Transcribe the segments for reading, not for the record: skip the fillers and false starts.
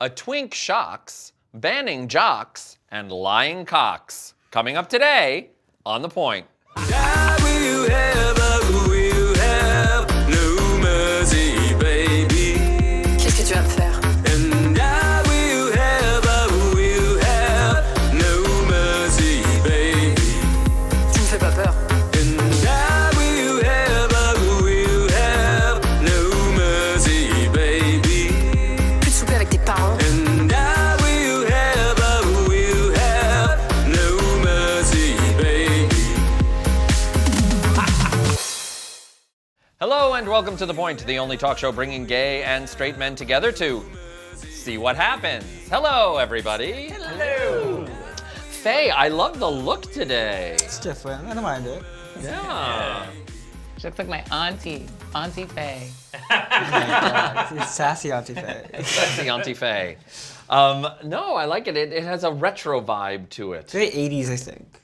a twink shocks, banning jocks, and lying cocks. Coming up today on The Point. Qu'est-ce que tu vas me faire? Tu me fais pas peur. Plus de souper avec tes parents. Hello and welcome to The Point, the only talk show bringing gay and straight men together to see what happens. Hello, everybody. Hello. Faye, I love the look today. It's different. I don't mind it. Yeah. She looks like my auntie, Auntie Faye. It's sassy Auntie Faye. Sexy Auntie Faye. No, I like it. It has a retro vibe to it. It's very 80s, I think.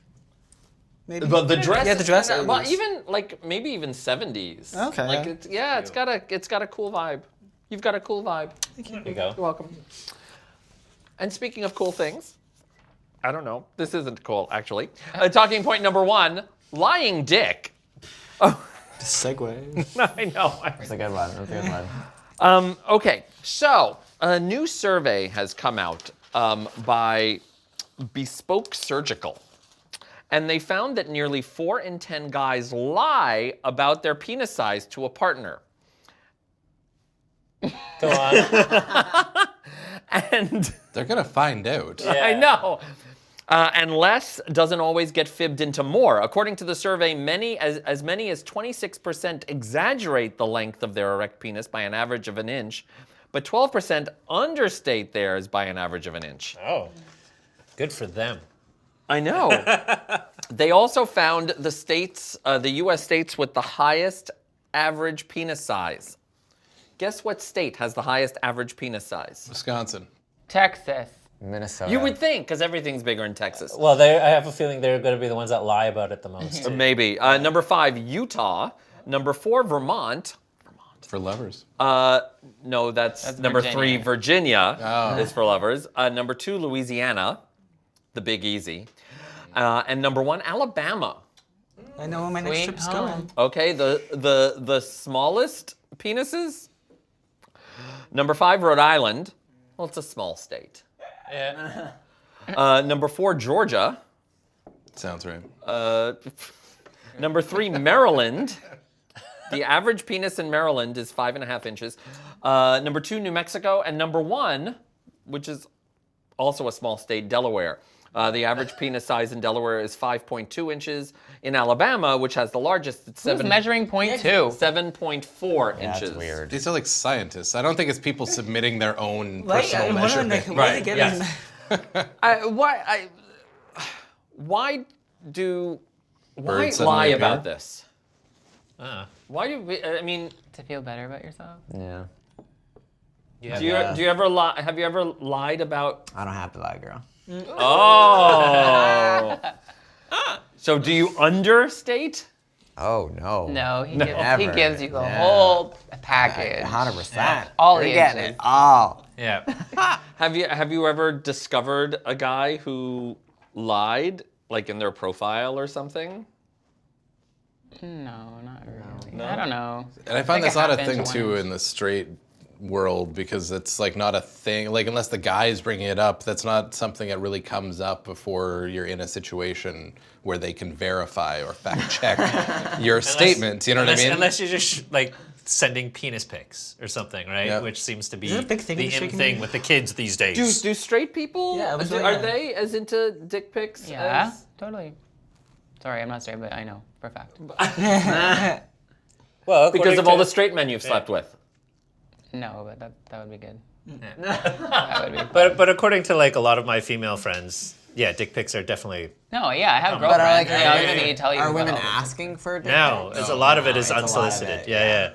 Maybe. But the dress, Yeah, the dress well, is. even like maybe even 70s. Okay. Like it's got a cool vibe. You've got a cool vibe. There you go. You're welcome. And speaking of cool things, I don't know. This isn't cool, actually. Talking point number 1: lying dick. Oh, Segue. I know. That's a good one. That's a good one. Okay, so a new survey has come out by Bespoke Surgical. And they found that nearly 4 in 10 guys lie about their penis size to a partner. Go on. And They're gonna find out. I know. And less doesn't always get fibbed into more. According to the survey, as many as 26% exaggerate the length of their erect penis by an average of an inch, but 12% understate theirs by an average of an inch. Oh, good for them. I know. They also found the U.S. states with the highest average penis size. Guess what state has the highest average penis size? Wisconsin. Texas. Minnesota. You would think, because everything's bigger in Texas. Well, I have a feeling they're going to be the ones that lie about it the most. Maybe. Number 5, Utah. Number 4, Vermont. For lovers. No, that's number 3, Virginia Oh. is for lovers. Number 2, Louisiana, the Big Easy. And number 1, Alabama. I know where my next Sweet trip's home. going. Okay, the smallest penises. Number 5, Rhode Island. Well, it's a small state. Yeah. Number 4, Georgia. Sounds right. Number 3, Maryland. The average penis in Maryland is 5.5 inches. Number 2, New Mexico. And number 1, which is also a small state, Delaware. The average penis size in Delaware is 5.2 inches. In Alabama, which has the largest, it's Who's measuring point 2? 7.4 inches. That's weird. These are like scientists. I don't think it's people submitting their own Like, personal I'm wondering, measurement. like, where they get yes. Why Birds lie suddenly about appear? this? Why do we, I mean, To feel better about yourself? Yeah. do you ever lie? Have you ever lied about? I don't have to lie, girl. Oh. So do you understate? Oh, no. No, he Never. gives you the Yeah. whole package. 100%. All You're the getting inches. it all. Yeah. Have you ever discovered a guy who lied, like in their profile or something? No, not really. I don't know. And I find think that's it not a happens thing too once. in the straight world because it's like not a thing. Like unless the guy is bringing it up, that's not something that really comes up before you're in a situation where they can verify or fact check your statement. You know what I mean? Unless you're just like sending penis pics or something, right? Yeah. Which seems to be Is it a big thing in the the in straight thing with the kids these days. Do straight people? Yeah, I was are wondering. they as into dick pics? Yeah, as- totally. Sorry, I'm not straight, but I know for a fact. Well, because of all the straight men you've slept with. No, but that would be good. That would be. But according to like a lot of my female friends, yeah, dick pics are definitely No, yeah, I have But are, like, girlfriends. I was gonna tell you. are about women all this. asking for dick now. pics? It's a lot of it is it's a lot of unsolicited. it, Yeah.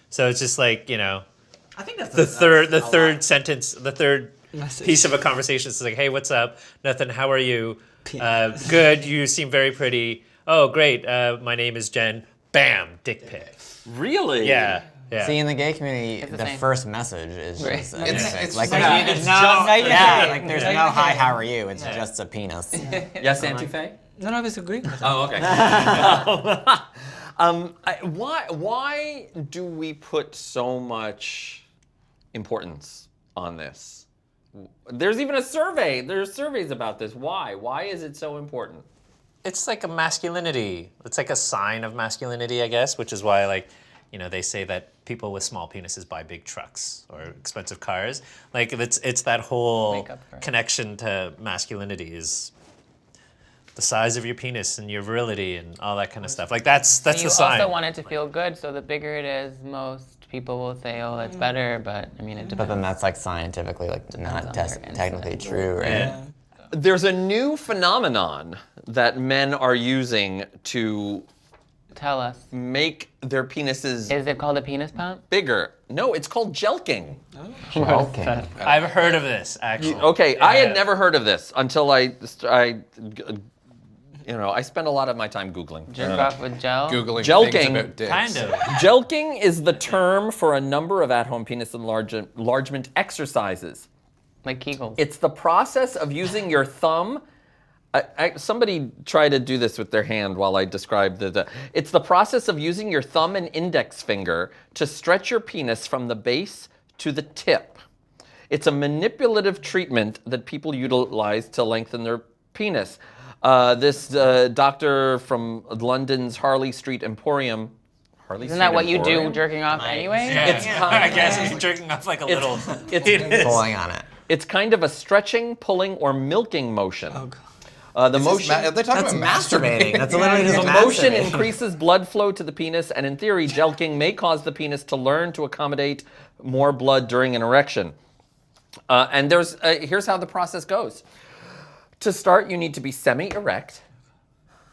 So it's just like, you know, I think that's the third sentence, the third Message. piece of a conversation is like, hey, what's up? Nothing. How are you? Penis. Good. You seem very pretty. Oh, great. My name is Jen. Bam, dick pic. Really? Yeah. Yeah. See, in the gay community, It's the the same. first message is just a It's- dick. it's like, just- there's no, like there's no hi, how are you? It's just a penis. Yes, Auntie Faye? No, I disagree. Oh, okay. Why do we put so much importance on this? There's even a survey. There's surveys about this. Why? Why is it so important? It's like a masculinity. It's like a sign of masculinity, I guess, which is why, like, they say that people with small penises buy big trucks or expensive cars. Like, it's that whole Makeup for it. connection to masculinity is the size of your penis and your virility and all that kind of stuff. Like, that's You the sign. also want it to feel good, so the bigger it is, most people will say, "Oh, that's better." But I mean, it But depends. then that's like scientifically like not on their technically insight. true, right? Yeah. There's a new phenomenon that men are using to Tell us, make their penises is it called a penis pump? bigger. No, it's called jelquing. Okay. I've heard of this, actually. Okay, I had Yeah. never heard of this until I spend a lot of my time Googling. Jerk off with gel. Googling Jelking. things about dicks. Kind of. Jelquing is the term for a number of at-home penis enlargement exercises. Like Kegels. It's the process of using your thumb. Somebody try to do this with their hand while I describe It's the process of using your thumb and index finger to stretch your penis from the base to the tip. It's a manipulative treatment that people utilize to lengthen their penis. This doctor from London's Harley Street Emporium. Isn't that what you do jerking off anyway? It's I guess he's jerking off like a little. Pulling on it. It's kind of a stretching, pulling, or milking motion. The motion. Are they talking That's about masturbating. That's literally just The motion masturbating. increases blood flow to the penis, and in theory, jelquing may cause the penis to learn to accommodate more blood during an erection. And here's how the process goes. To start, you need to be semi-erect.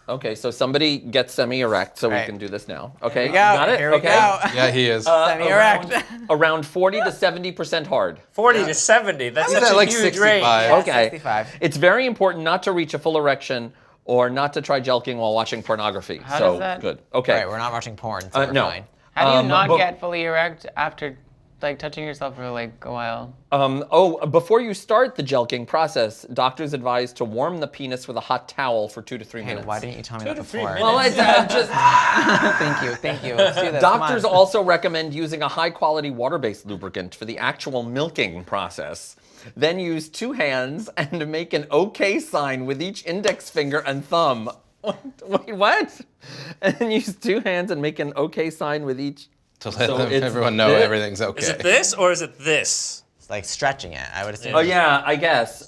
Okay, so somebody gets semi-erect, so we Right. can do this now. Okay, Here we go. got it? Here we Okay. go. Yeah, he is. Semi-erect. Around 40 to 70% hard. 40 to 70. That's He's such at a like huge 65. range. Okay. 65. It's very important not to reach a full erection or not to try jelquing while watching pornography. How so does that- good. Okay. Right, we're not watching porn, so we're no. fine. How do you not but- get fully erect after like touching yourself for like a while? Before you start the jelquing process, doctors advise to warm the penis with a hot towel for 2 to 3 Hey, minutes. why didn't you tell me 2 that to 3 before? minutes. Well, it's just Thank you. Let's do this. Come doctors on. also recommend using a high-quality water-based lubricant for the actual milking process. Then use 2 hands and make an OK sign with each index finger and thumb. Wait, what? And use 2 hands and make an OK sign with each. To let So them, it's everyone know this- everything's okay. Is it this or is it this? It's like stretching it. I would assume. Oh yeah, I guess.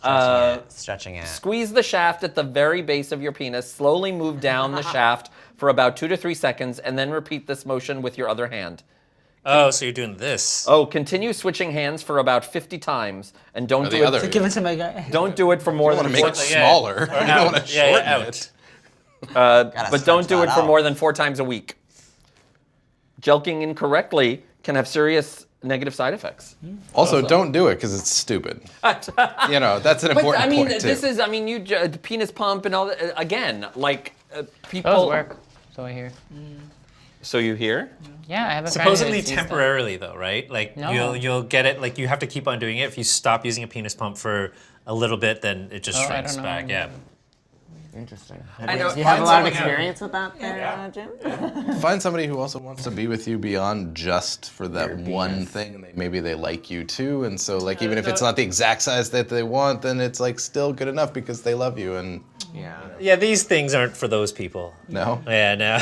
Stretching it. Squeeze the shaft at the very base of your penis. Slowly move down the shaft for about 2 to 3 seconds, and then repeat this motion with your other hand. Oh, so you're doing this. Oh, continue switching hands for about 50 times, and don't Or do the it. other. Give it to my guy. Don't do it for more You want than to make four, it Yeah. smaller. Or You don't want out. to Yeah, shorten out. it. but don't do stretch it that for out. more than 4 times a week. Jelquing incorrectly can have serious negative side effects. Also, don't do it because it's stupid. That's an But important I mean, point this too. is, the penis pump and all that. Again, like people. Those work. So I hear. So you hear? Yeah, I have a Supposedly friend who sees them. temporarily though, right? Like No. you'll get it. Like you have to keep on doing it. If you stop using a penis pump for a little bit, then it just Oh, I shrinks don't know. back. Yeah. Interesting. I know. Do you have a lot of Find someone- experience with that there, Jim? Find somebody who also wants to be with you beyond just for that one thing, and maybe they like you too. And so, like, even if it's not the exact size that they want, then it's like still good enough because they love you. And Yeah, these things aren't for those people. no, Yeah, no.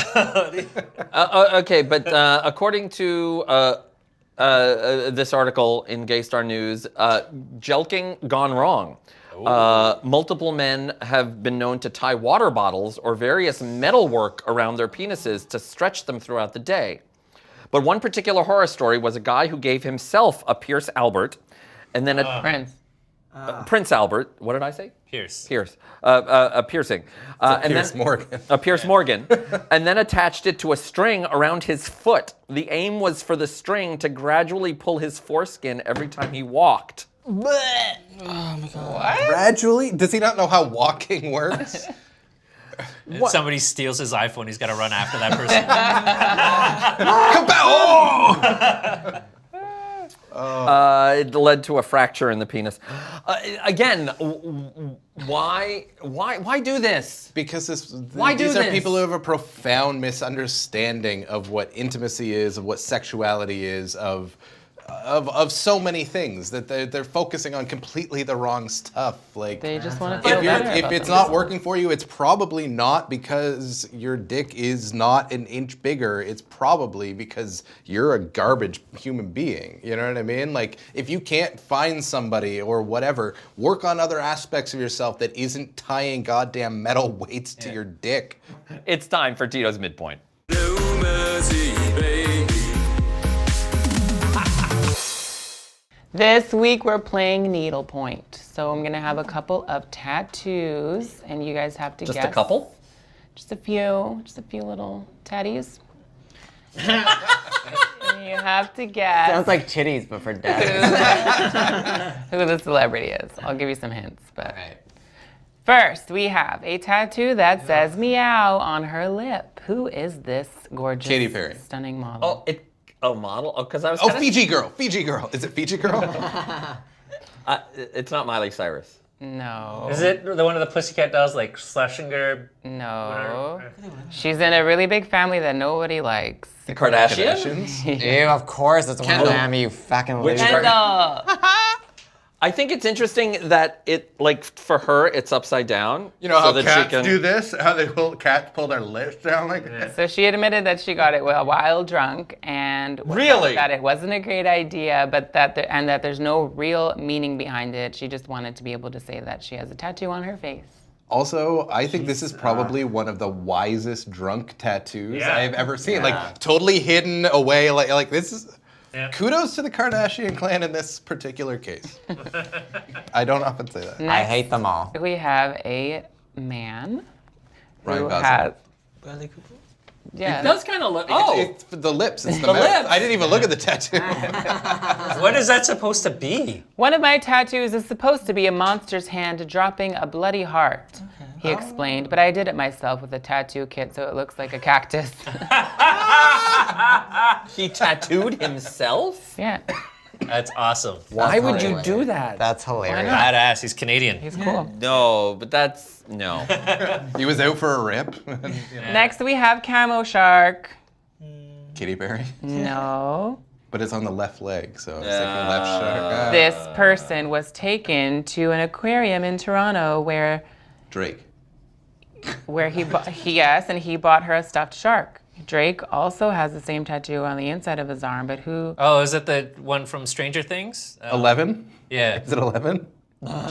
Okay, but according to this article in Gay Star News, jelquing gone wrong. Multiple men have been known to tie water bottles or various metalwork around their penises to stretch them throughout the day. But one particular horror story was a guy who gave himself a Pierce Albert, and then Prince. Prince Albert. What did I say? Pierce. Pierce. A piercing. And Pierce then, Morgan. A Pierce Morgan. And then attached it to a string around his foot. The aim was for the string to gradually pull his foreskin every time he walked. Gradually, does he not know how walking works? And somebody steals his iPhone, he's got to run after that person. It led to a fracture in the penis. Again, why do this? Because Why do these are this? people who have a profound misunderstanding of what intimacy is, of what sexuality is, of so many things that they're focusing on completely the wrong stuff. Like They just want to feel if better if about it's themselves. not working for you, it's probably not because your dick is not an inch bigger. It's probably because you're a garbage human being. You know what I mean? Like if you can't find somebody or whatever, work on other aspects of yourself that isn't tying goddamn metal weights to your dick. It's time for Tito's midpoint. This week we're playing needlepoint. So I'm gonna have a couple of tattoos, and you guys have to Just guess. a couple? Just a few little tatties. And you have to guess Sounds like titties, but for dads. who the celebrity is. I'll give you some hints, but Right. first we have a tattoo that says meow on her lip. Who is this gorgeous, Katy Perry. stunning model? Model? Oh, because I was. Oh, kinda- Fiji girl. Fiji girl. Is it Fiji girl? It's not Miley Cyrus. No. Is it the one of the Pussycat Dolls, like Schlesinger? No. She's in a really big family that nobody likes. The Kardashians? Ew, of course, it's one of Kendall. them, you fucking Which loser. Kendall. I think it's interesting that for her, it's upside down. You know so how that cats she can, do this? How cats pull their lips down like that? So she admitted that she got it while drunk and Really? that it wasn't a great idea, but that there's no real meaning behind it. She just wanted to be able to say that she has a tattoo on her face. Also, I think this is probably one of the wisest drunk tattoos Yeah. I've ever seen. Like totally hidden away. Like this is. Yeah. Kudos to the Kardashian clan in this particular case. I don't often say that. I hate them all. We have a man Ryan who Gosling. has. Bradley Cooper? Yeah. It does kind of look. Oh, It's the lips. It's the, The mouth. lips. I didn't even look at the tattoo. What is that supposed to be? One of my tattoos is supposed to be a monster's hand dropping a bloody heart. He explained, but I did it myself with a tattoo kit, so it looks like a cactus. he tattooed himself? Yeah, That's awesome. Why would you hilarious. do that? That's hilarious. Badass. He's Canadian. he's cool. No, but that's no. He was out for a rip. Next we have Camo Shark. Katy Perry. No. But it's on the left leg, so I was thinking left shark. This person was taken to an aquarium in Toronto where Drake. he bought her a stuffed shark. Drake also has the same tattoo on the inside of his arm, but who? Oh, is it the one from Stranger Things? 11? Yeah. Is it 11?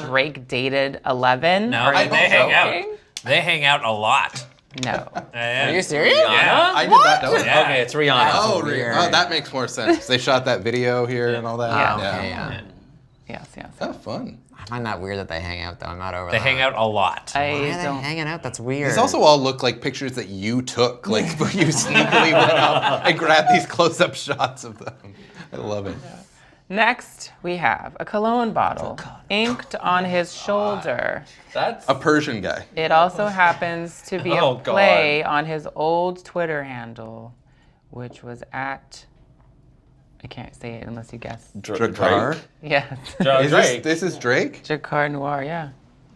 Drake dated 11? No, Are they you hang out. joking? They hang out a lot. No. Are you serious? Yeah. I did not know that. Yeah. Okay, it's Rihanna. Oh, weird. oh, that makes more sense. They shot that video here and all that. Yeah. Okay, yeah. Yes, yes. Oh, fun. I find that weird that they hang out, though. I'm not over They that. hang out a lot. Why I are they don't. hanging out? That's weird. These also all look like pictures that you took, like where you sneakily went up and grabbed these close-up shots of them. I love it. Next, we have a cologne bottle inked on his shoulder. That's A Persian guy. It also happens to be Oh, a play on his old Twitter handle, which was at. I can't say it unless you guess. Drakkar? Yes. Is Drake. this is Drake? Jacquard Noir, yeah.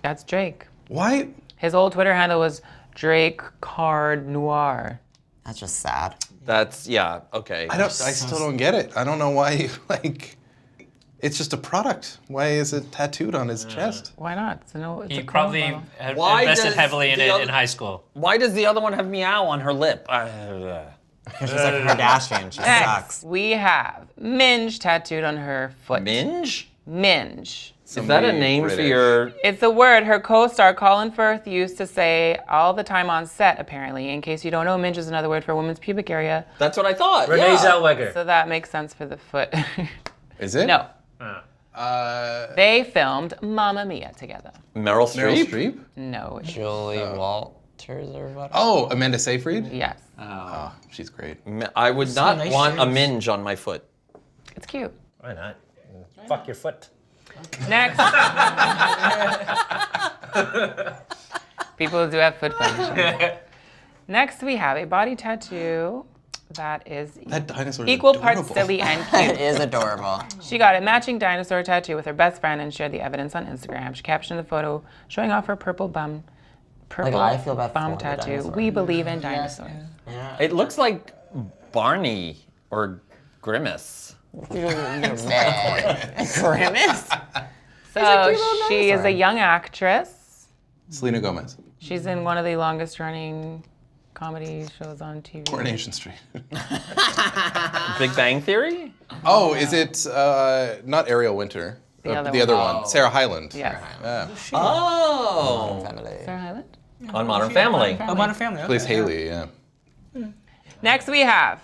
That's Drake. Why? His old Twitter handle was Drake Card Noir. That's just sad. That's yeah. Okay. I still don't get it. I don't know why. Like, it's just a product. Why is it tattooed on his chest? Why not? It's He a probably cologne bottle. had Why invested does heavily in the it other- in high school. Why does the other one have meow on her lip? She's like a Kardashian. She Next, sucks. we have Minge tattooed on her foot. Minge? Minge. Is that a name for your? It's a word her co-star Colin Firth used to say all the time on set, apparently. In case you don't know, minge is another word for woman's pubic area. That's what I thought. Renee yeah. Zellweger. So that makes sense for the foot. Is it? No. Meryl They filmed Mamma Mia together. Meryl Streep. Streep? No. Julie Walters or whatever. Oh, Amanda Seyfried? Yes. Oh, she's great. I would not nice want a shoes. minge on my foot. It's cute. Why not? Fuck your foot. Next. People do have foot fetishes. Next, we have a body tattoo that is That dinosaur. equal parts silly and It cute. is adorable. She got a matching dinosaur tattoo with her best friend and shared the evidence on Instagram. She captioned the photo showing off her purple bum I feel bad bum for the tattoo. dinosaur. We believe in dinosaurs. It looks like Barney or Grimace. Grimace? So she is a young actress. Selena Gomez. She's in one of the longest running comedy shows on TV. Coronation Street. Big Bang Theory? Oh, is it not Ariel Winter? The other the other one. one. Sarah Hyland. Yes. Yeah. Oh. Family. Sarah Hyland? On Modern Family. Oh, Modern Family. Okay. Plays Haley, yeah. Next we have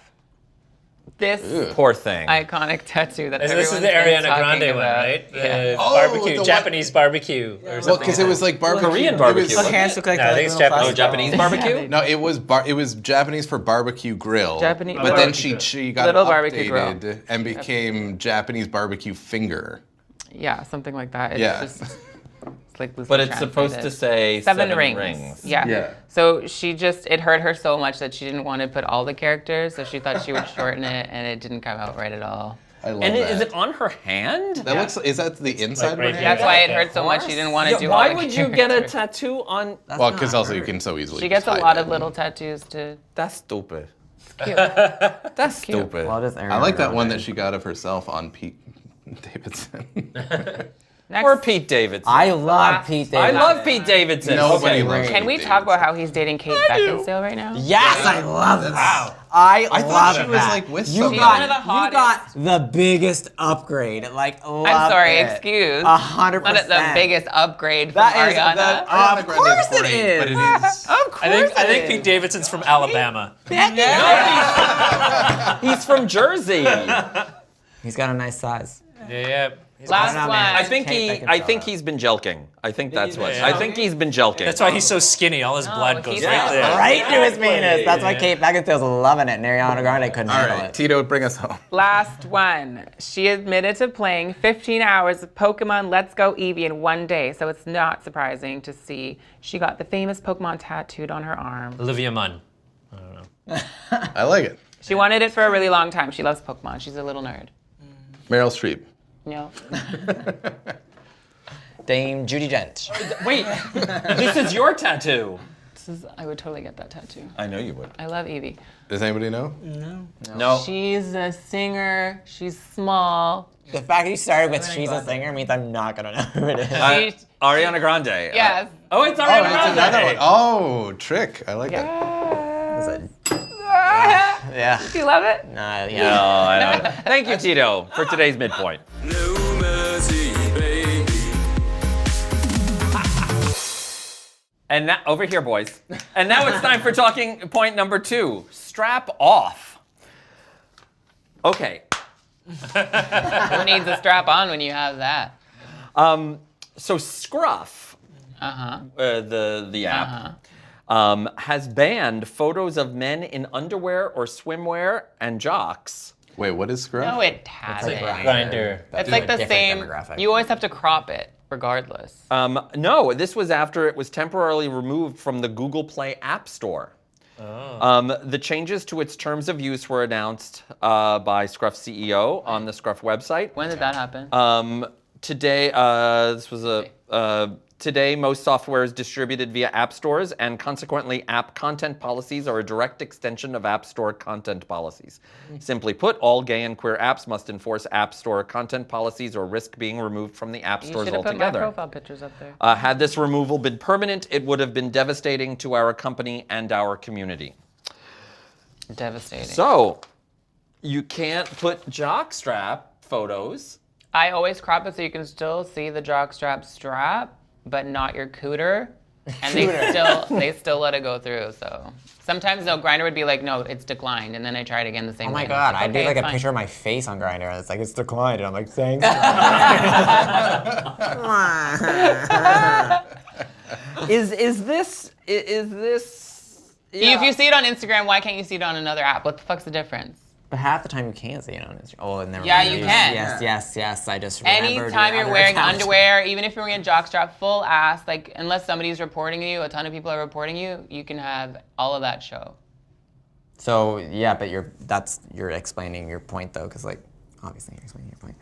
this Poor thing. iconic tattoo that This everyone's is the been Ariana talking Grande one, about. right? Yeah. Barbecue, the one- Japanese barbecue, or something. Well, because it was like barbecue. Korean barbecue. It was, Hands look like No, I a think it's little Japanese. Oh, Japanese barbecue? no, it was Japanese for barbecue grill. Japanese- But then Barbecue she got Little updated barbecue grill. and became Japanese barbecue finger. Yeah, something like that. It's Yeah. just, it's like loosely But it's supposed to translated. say Seven rings. rings. Yeah. Yeah. So it hurt her so much that she didn't want to put all the characters, so she thought she would shorten it, and it didn't come out right at all. I love And that. is it on her hand? That looks. Is that the inside right of her here. hand? That's why it hurt so much. She didn't want to do all Why the would you get a characters. tattoo on? Well, because also you can so easily. She gets a just lot hide of it. little tattoos to. That's stupid. Cute. That's stupid. Well, just I like that one that she got of herself on Pete Davidson. Next, Or Pete Davidson. I love Pete I Davidson. love Pete Davidson. Nobody Okay. loves can we Pete talk about Davidson. how he's dating Kate Beckinsale right now? Yes, I love that. Wow. I I thought love she was that. like with You somebody. one of the got, you got the biggest upgrade. Like, I'm sorry, excuse. 100%. Not the biggest upgrade from That is Ariana. the- Ariana Of Grande course is it great, is. But it is. Of course I think it Pete is. Davidson's from Alabama. He's from Jersey. He's got a nice size. Yeah. Last know, one. man. I think Kate I Beckinsale. think he's been jelking. I think that's what. Yeah. I think he's been jelking. That's why he's so skinny. All his blood goes he's right not. there. Right to his penis. That's why Kate Beckinsale's loving it, and Ariana Grande couldn't All handle right, it. Tito, bring us home. Last one. She admitted to playing 15 hours of Pokemon Let's Go Eevee in one day, so it's not surprising to see she got the famous Pokemon tattooed on her arm. Olivia Munn. I like it. She wanted it for a really long time. She loves Pokemon. She's a little nerd. Meryl Streep. No. Dame Judi Dench. Wait, this is your tattoo. I would totally get that tattoo. I know you would. I love Eevee. Does anybody know? No. She's a singer. She's small. The fact that you started with she's a singer means I'm not gonna know who it is. She- Ariana Grande. yes. Oh, it's Oh, Ariana it's Grande. another one. Oh, trick. I like it. Yeah. Do you love it? Nah, No, yeah. I don't. Thank you, Tito, for today's midpoint. And now, over here, boys. And now it's time for talking point number 2. Strap off. Okay. Who needs a strap on when you have that? So Scruff, Uh-huh. the app, has banned photos of men in underwear or swimwear and jocks. Wait, what is Scruff? No, it hasn't. Grinder. It's like the different same. demographic. You always have to crop it, regardless. No, this was after it was temporarily removed from the Google Play App Store. The changes to its terms of use were announced by Scruff's CEO on the Scruff website. When did that happen? Today, today, most software is distributed via app stores, and consequently, app content policies are a direct extension of App Store content policies. Simply put, all gay and queer apps must enforce App Store content policies or risk being removed from the app You stores should have put my altogether. profile pictures up there. Had this removal been permanent, it would have been devastating to our company and our community. Devastating. So, you can't put jockstrap photos. I always crop it so you can still see the jockstrap strap, but not your cooter. And they still let it go through. So sometimes no, Grindr would be like, no, it's declined, and then I try it again the same Oh way. my and it's god, like, I do okay, like a fine. picture of my face on Grindr, and it's like, it's declined, and I'm like, thanks. Is this? If you see it on Instagram, why can't you see it on another app? What the fuck's the difference? But half the time you can't see it on Instagram. Oh, and Yeah, you can. Yes. I just remembered Anytime your you're other wearing account. underwear, even if you're wearing a jockstrap, full ass, like unless somebody's reporting you, a ton of people are reporting you, you can have all of that show. So yeah, but you're explaining your point though, because like obviously you're explaining your point.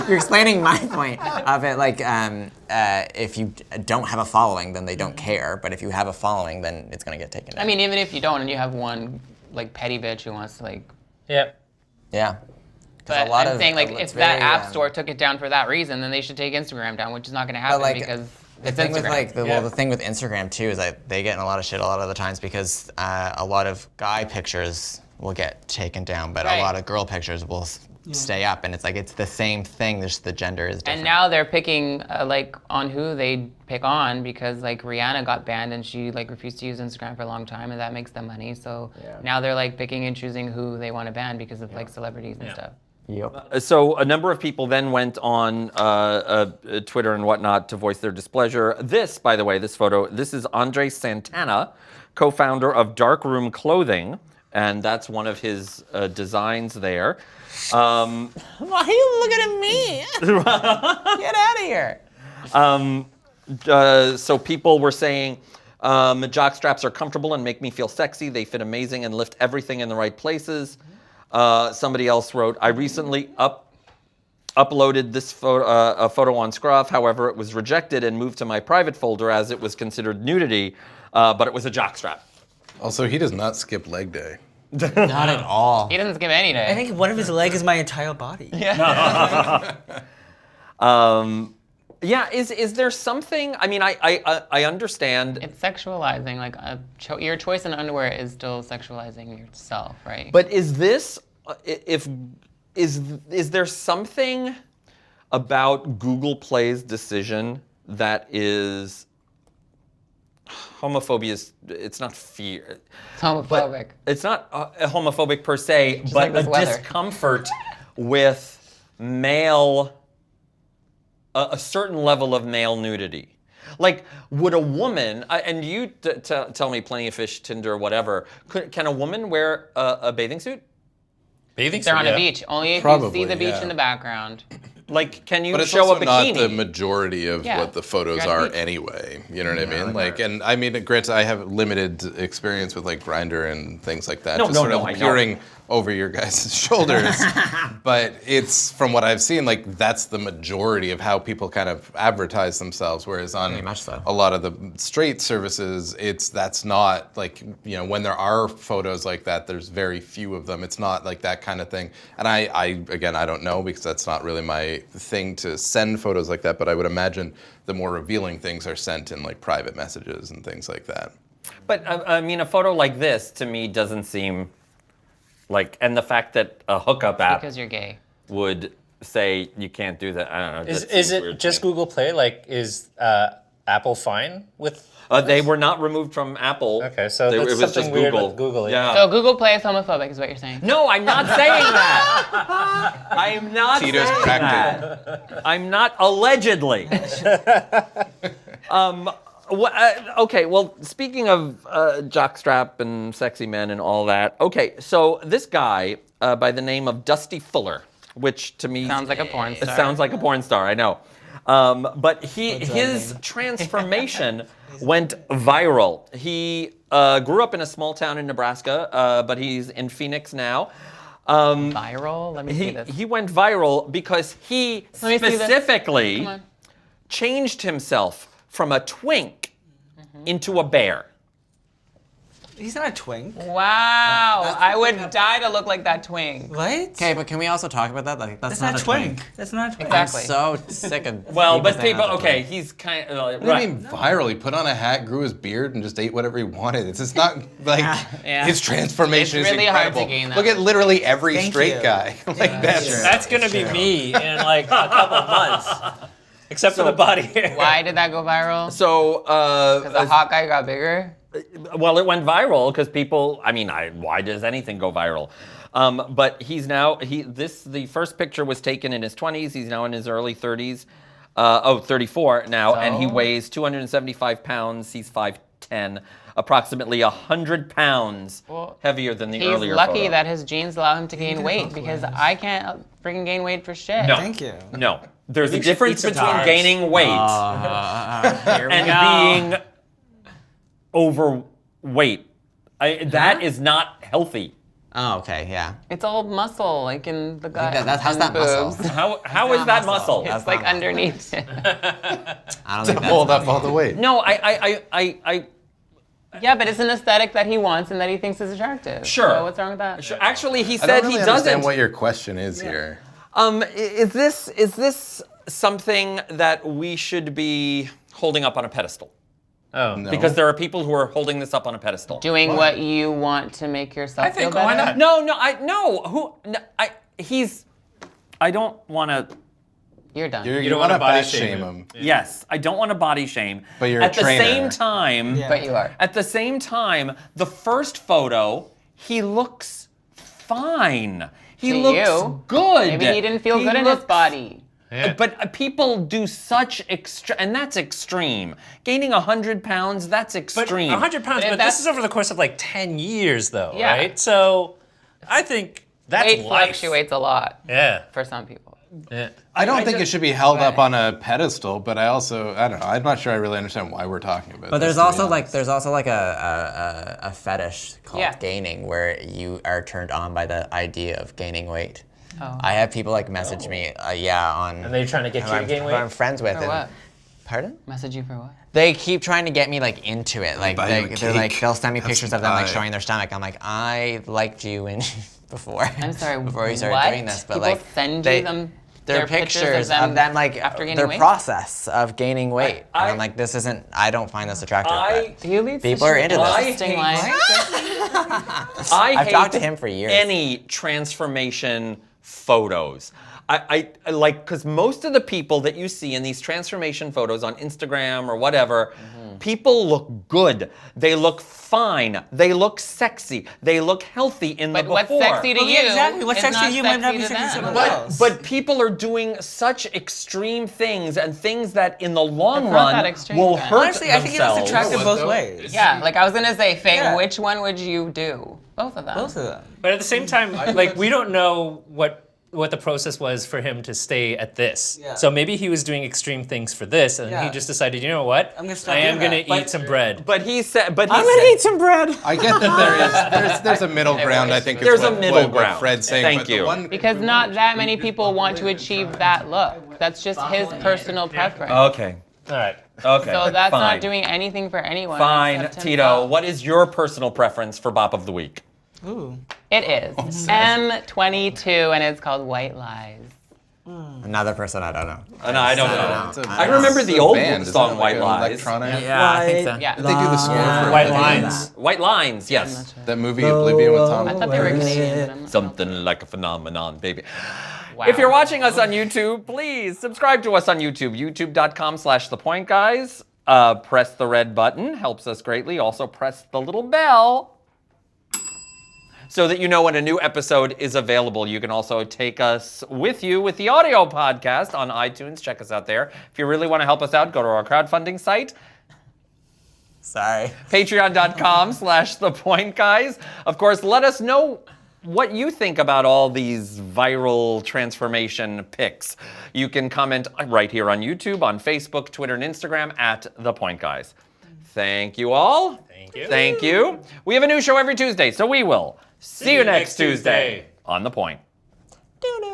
You're explaining my point of it. Like if you don't have a following, then they don't care. But if you have a following, then it's gonna get taken down. I mean, even if you don't, and you have one like petty bitch who wants to like. Yep. Yeah. But I'm saying like if that app store took it down for that reason, then they should take Instagram down, which is not going to happen because it's thing Instagram. with like the thing with Instagram too is that they get in a lot of shit a lot of the times because a lot of guy pictures will get taken down, but a lot of girl pictures will stay up, and it's the same thing. Just the gender is different. And now they're picking like on who they pick on because like Rihanna got banned and she like refused to use Instagram for a long time, and that makes them money. So now they're like picking and choosing who they want to ban because of like celebrities and stuff. Yep. So a number of people then went on Twitter and whatnot to voice their displeasure. This, by the way, this photo, this is Andre Santana, co-founder of Darkroom Clothing, and that's one of his designs there. Why are you looking at me? Get out of here. So people were saying, jock straps are comfortable and make me feel sexy. They fit amazing and lift everything in the right places. Somebody else wrote, I recently uploaded this a photo on Scruff. However, it was rejected and moved to my private folder as it was considered nudity, but it was a jock strap. Also, he does not skip leg day. Not at all. He doesn't skip any day. I think one of his legs is my entire body. Yeah, is there something? I mean, I understand. It's sexualizing. Like your choice in underwear is still sexualizing yourself, right? But is this is there something about Google Play's decision that is homophobia? It's not fear. It's homophobic. It's not homophobic per se, but like this a weather. discomfort with male. A certain level of male nudity. Like, would a woman, and you tell me Plenty of Fish, Tinder, whatever, can a woman wear a bathing suit? Bathing They're suit, on a beach. Only if Probably, you see the beach yeah. in the background. Like, can you But it's show also a not bikini? the majority of Yeah. what the photos You're at are the beach. anyway. You know what I mean? Like, and I mean, granted, I have limited experience with like Grindr and things like that. No, just no, sort no, of I know. peering over your guys' shoulders. But it's from what I've seen, like that's the majority of how people kind of advertise themselves. Whereas on Very much so. a lot of the straight services, that's not like, you know, when there are photos like that, there's very few of them. It's not like that kind of thing. And again, I don't know because that's not really my thing to send photos like that, but I would imagine the more revealing things are sent in like private messages and things like that. But I mean, a photo like this to me doesn't seem like, and the fact that a hookup app Because you're gay. would say you can't do that. I don't know. Is that seems it weird to just me. Google Play? Like, is Apple fine with? They were not removed from Apple. Okay, so It that's was something just weird Google. with Google, Yeah. So Google Play is homophobic, is what you're saying. No, I'm not saying that. I am not Tito's saying cracked that. I'm not allegedly. Okay, well, speaking of jockstrap and sexy men and all that, okay, so this guy by the name of Dusty Fuller, which to me Sounds like a porn it star. sounds like a porn star, I know. But his transformation went viral. He grew up in a small town in Nebraska, but he's in Phoenix now. Viral? Let me see this. He went viral because he Let me see this. specifically Come on. changed himself from a twink into a bear. He's not a twink. Wow. I would die to look like that twink. What? Okay, but can we also talk about that? Like, That's not a twink. That's not a twink. Exactly. So sick of. Well, but saying people, that's a okay, twink. he's kind of, What do right. you mean viral? He put on a hat, grew his beard, and just ate whatever he wanted. It's just not like Yeah. his transformation It's really is hard incredible. to gain that Look at literally every Thank straight you. guy. Like that's That's gonna be me in like a couple of months, except for the body hair. Why did that go viral? So, Because the hot guy got bigger? well, it went viral because people, I mean, why does anything go viral? But he's now, the first picture was taken in his 20s. He's now in his early 30s. 34 now, and he So? weighs 275 pounds. He's 5'10". 10, approximately 100 pounds heavier than the He's earlier lucky photo. that his genes allow him to gain weight because I can't freaking gain weight for shit. No. Thank you. No. There's a you should difference eat some between carbs. gaining weight Here we and go. being overweight. That is not healthy. Oh, okay, yeah. It's all muscle, like in the gut. How's and that muscle? boobs. How is that muscle? It's like underneath it. I don't To think hold that's up all the weight. No, Yeah, but it's an aesthetic that he wants and that he thinks is attractive. Sure. So what's wrong with that? actually he I said don't really he understand doesn't. what your question is here. Is this something that we should be holding up on a pedestal? Oh, No. Because there are people who are holding this up on a pedestal. Doing what you want to make yourself I think, feel better? why not? I don't want to. You're done. You don't want to wanna body fat shame shame him. him. Yes, I don't want to body shame. But you're a at the trainer. same time. Yeah. But you are. At the same time, the first photo, he looks fine. He To looks you. good. Maybe he didn't feel good in his looks- body. Yeah. But people do such and that's extreme. Gaining 100 pounds, that's But extreme. 100 pounds, But if but that's- this is over the course of like 10 years, though, Yeah. right? So I think that's Weight life. fluctuates a lot Yeah. for some people. Yeah. I don't think it should be held up Right. on a pedestal, but I don't know. I'm not sure I really understand why we're talking about But this. there's to be also like honest. a fetish called Yeah. gaining where you are turned on by the idea of gaining weight. Oh. I have people like message me, on. And they're trying to get who you to I'm, gain who weight? I'm friends with. For and- what? Pardon? Message you for what? They keep trying to get me like into it. Like buy you a they're like cake, they'll send me have pictures some of them like pie. showing their stomach. I'm like, I liked you in before. I'm sorry, before we started what? doing this, but People like send they, you them their their pictures of them like after gaining their weight? process of gaining weight. I- and I'm like, this isn't. I don't find this attractive. I- Do you lead People such are an into this. interesting I life? I I've hate talked to him for years. any transformation photos. I like, because most of the people that you see in these transformation photos on Instagram or whatever, people look good. They look fine. They look sexy. They look healthy in But the what's before. sexy to Well, you? yeah, exactly. What's is sexy not to you might not be sexy to sexy to them. someone else. But people are doing such extreme things and things that in the long It's not that run extreme, will then. hurt Honestly, I think it looks themselves. attractive What, both though? ways. Yeah, like I was gonna say, Faye, Yeah. which one would you do? Both of them. Both of them. But at the same time, like we don't know what the process was for him to stay at this. Yeah. So maybe he was doing extreme things for this, and he Yeah. just decided, you know what? I'm gonna stop I am doing gonna that. eat some bread. But he said, but he I'm said, gonna eat some bread. I get that there's a middle ground. I think is There's a what- middle what ground. Fred's saying. Thank but the you. one- Because not that many people want to achieve that look. That's just his personal preference. Okay. All right. Okay. So that's fine. not doing anything for anyone. Fine, except Tito. himself. What is your personal preference for Bop of the Week? Ooh. It is M22, and it's called White Lies. Another person I don't know. And I don't know. It's a- I remember it's the a old band, isn't song it? Like White an Lies. electronic. Yeah, I think so. Yeah. They do the score for White Lines. White Lines, yes. that movie Oblivion with Tom. I thought they were Canadian. But I'm not. Something like a phenomenon, baby. Wow. If you're watching us on YouTube, please subscribe to us on YouTube, youtube.com/thepointguys. Press the red button, helps us greatly. Also press the little bell so that you know when a new episode is available. You can also take us with you with the audio podcast on iTunes. Check us out there. If you really want to help us out, go to our crowdfunding site, Sorry. patreon.com/thepointguys. Of course, let us know what you think about all these viral transformation pics. You can comment right here on YouTube, on Facebook, Twitter, and Instagram at The Point Guys. Thank you all. Thank you. Thank you. We have a new show every Tuesday, so we will see you next Tuesday on The Point. Doo-doo.